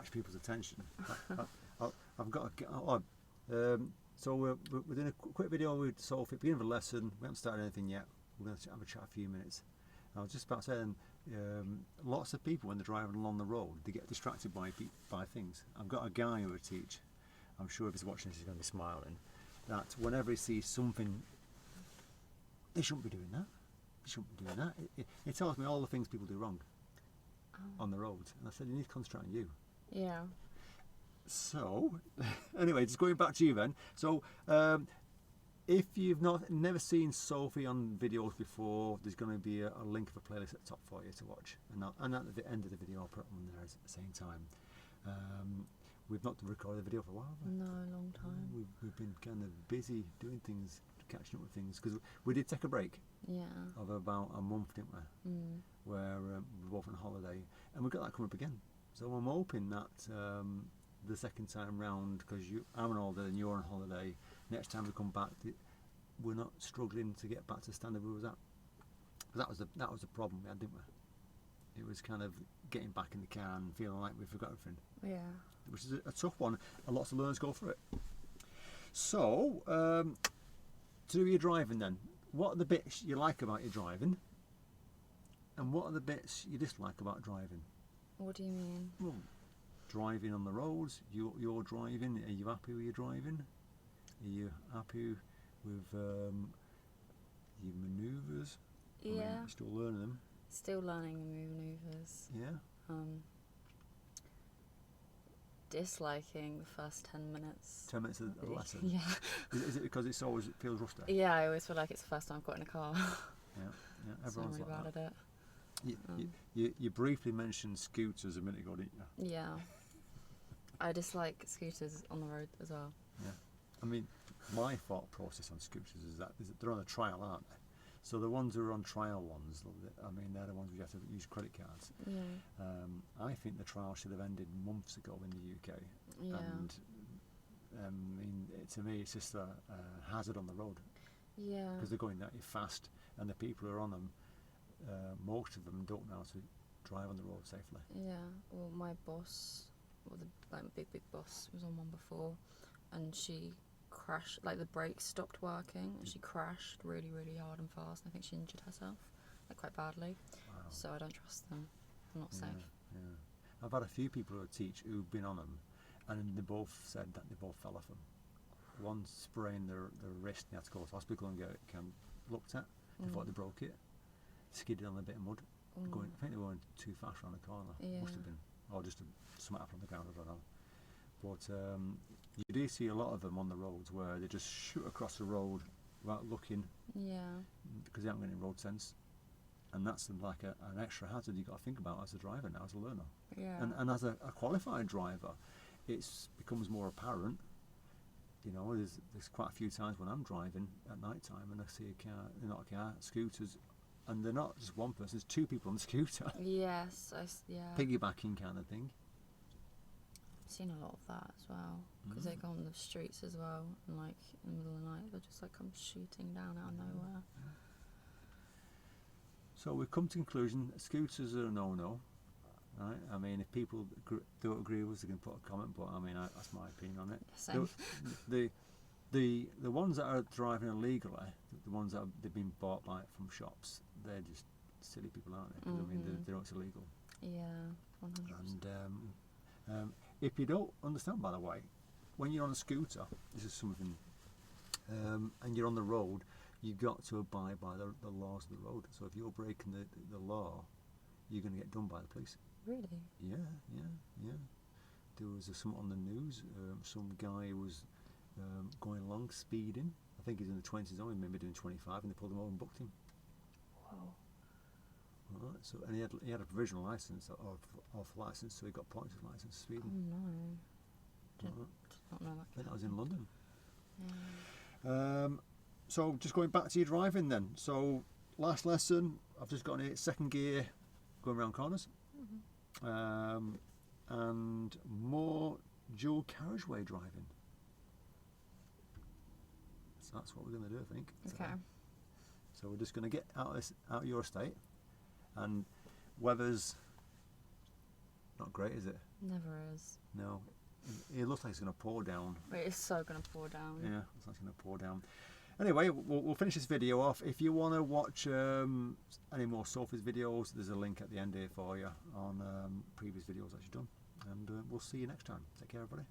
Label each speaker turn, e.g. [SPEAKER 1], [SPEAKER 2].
[SPEAKER 1] catch people's attention. I've got to get on. So we're doing a quick video with Sophie, beginning of a lesson. We haven't started anything yet. We're going to have a chat a few minutes. I was just about saying, lots of people when they're driving along the road, they get distracted by things. I've got a guy who I teach. I'm sure if he's watching this, he's going to be smiling. That whenever he sees something, they shouldn't be doing that. They shouldn't be doing that. It tells me all the things people do wrong on the road. And I said, you need to concentrate on you.
[SPEAKER 2] Yeah.
[SPEAKER 1] So, anyway, just going back to you then. So, if you've never seen Sophie on videos before, there's going to be a link of a playlist at the top for you to watch. And at the end of the video, I'll put it on there at the same time. We've not recorded the video for a while.
[SPEAKER 2] No, a long time.
[SPEAKER 1] We've been kind of busy doing things, catching up with things, because we did take a break.
[SPEAKER 2] Yeah.
[SPEAKER 1] Of about a month, didn't we? Where we were both on holiday, and we've got that coming up again. So I'm hoping that the second time round, because I'm on holiday and you're on holiday, next time we come back, we're not struggling to get back to the standard we was at. That was the problem we had, didn't we? It was kind of getting back in the car and feeling like we forgot everything.
[SPEAKER 2] Yeah.
[SPEAKER 1] Which is a tough one, and lots of learners go through it. So, to do your driving then, what are the bits you like about your driving, and what are the bits you dislike about driving?
[SPEAKER 2] What do you mean?
[SPEAKER 1] Well, driving on the roads, you're driving, are you happy with your driving? Are you happy with your manoeuvres?
[SPEAKER 2] Yeah.
[SPEAKER 1] I mean, you're still learning them.
[SPEAKER 2] Still learning the manoeuvres.
[SPEAKER 1] Yeah.
[SPEAKER 2] Disliking the first 10 minutes.
[SPEAKER 1] 10 minutes of the lesson?
[SPEAKER 2] Yeah.
[SPEAKER 1] Is it because it feels rusty?
[SPEAKER 2] Yeah, I always feel like it's the first time I've got in a car.
[SPEAKER 1] Yeah, everyone's
[SPEAKER 2] so I'm really
[SPEAKER 1] like
[SPEAKER 2] bad
[SPEAKER 1] that.
[SPEAKER 2] at it.
[SPEAKER 1] You briefly mentioned scooters a minute ago, didn't you?
[SPEAKER 2] Yeah. I dislike scooters on the road as well.
[SPEAKER 1] Yeah. I mean, my thought process on scooters is that they're on a trial, aren't they? So the ones who are on trial ones, I mean, they're the ones where you have to use credit cards.
[SPEAKER 2] Yeah.
[SPEAKER 1] I think the trial should have ended months ago in the UK.
[SPEAKER 2] Yeah.
[SPEAKER 1] And I mean, to me, it's just a hazard on the road.
[SPEAKER 2] Yeah.
[SPEAKER 1] Because they're going that fast, and the people who are on them, most of them don't know how to drive on the road safely.
[SPEAKER 2] Yeah. Well, my boss, the big boss, was on one before, and she crashed, like the brakes stopped working, and she crashed really, really hard and fast, and I think she injured herself, like quite badly.
[SPEAKER 1] Wow.
[SPEAKER 2] So I don't trust them. They're not safe.
[SPEAKER 1] Yeah. I've had a few people who teach who've been on them, and they both said that they both fell off them. One sprained their wrist, and they had to go to hospital and get it looked at. They thought they broke it. Skidded on a bit of mud. I think they were going too fast around the corner.
[SPEAKER 2] Yeah.
[SPEAKER 1] Must have been, or just something happened on the ground. I don't know. But you do see a lot of them on the roads where they just shoot across the road without looking.
[SPEAKER 2] Yeah.
[SPEAKER 1] Because they haven't got any road sense. And that's like an extra hazard you've got to think about as a driver now, as a learner.
[SPEAKER 2] Yeah.
[SPEAKER 1] And as a qualified driver, it becomes more apparent. You know, there's quite a few times when I'm driving at night time and I see a car, not a car, scooters, and they're not just one person, there's two people on the scooter.
[SPEAKER 2] Yes, yeah.
[SPEAKER 1] Piggybacking kind of thing.
[SPEAKER 2] I've seen a lot of that as well, because they go on the streets as well, and like in the middle of the night they'll just like come shooting down out of nowhere.
[SPEAKER 1] So we've come to the conclusion, scooters are a no-no. Right? I mean, if people don't agree with us, they can put a comment, but I mean, that's my opinion on it.
[SPEAKER 2] Same.
[SPEAKER 1] The ones that are driving illegally, the ones that they've been bought like from shops, they're just silly people, aren't they? 'Cause, I mean, they know it's illegal.
[SPEAKER 2] Yeah, 100%.
[SPEAKER 1] And if you don't understand, by the way, when you're on a scooter, this is something, and you're on the road, you've got to abide by the laws of the road. So if you're breaking the law, you're going to get done by the police.
[SPEAKER 2] Really?
[SPEAKER 1] Yeah. There was something on the news. Some guy was going along speeding. I think he's in the 20s only, maybe doing 25, and they pulled him over and booked him.
[SPEAKER 2] Whoa.
[SPEAKER 1] Right, so and he had a provisional license off license, so he got points of license speeding.
[SPEAKER 2] Oh no. Did
[SPEAKER 1] Right.
[SPEAKER 2] not know
[SPEAKER 1] I think
[SPEAKER 2] that.
[SPEAKER 1] that was in London.
[SPEAKER 2] Yeah.
[SPEAKER 1] So just going back to your driving then. So last lesson, I've just got in second gear, going around corners, and more dual carriageway driving. So that's what we're going to do, I think.
[SPEAKER 2] Okay.
[SPEAKER 1] So we're just going to get out of your estate, and weather's not great, is it?
[SPEAKER 2] Never is.
[SPEAKER 1] No, it looks like it's going to pour down.
[SPEAKER 2] It is so going to pour down.
[SPEAKER 1] Yeah, it's like it's going to pour down. Anyway, we'll finish this video off. If you want to watch any more Sophie's videos, there's a link at the end here for you on previous videos that she's done. And we'll see you next time. Take care, everybody.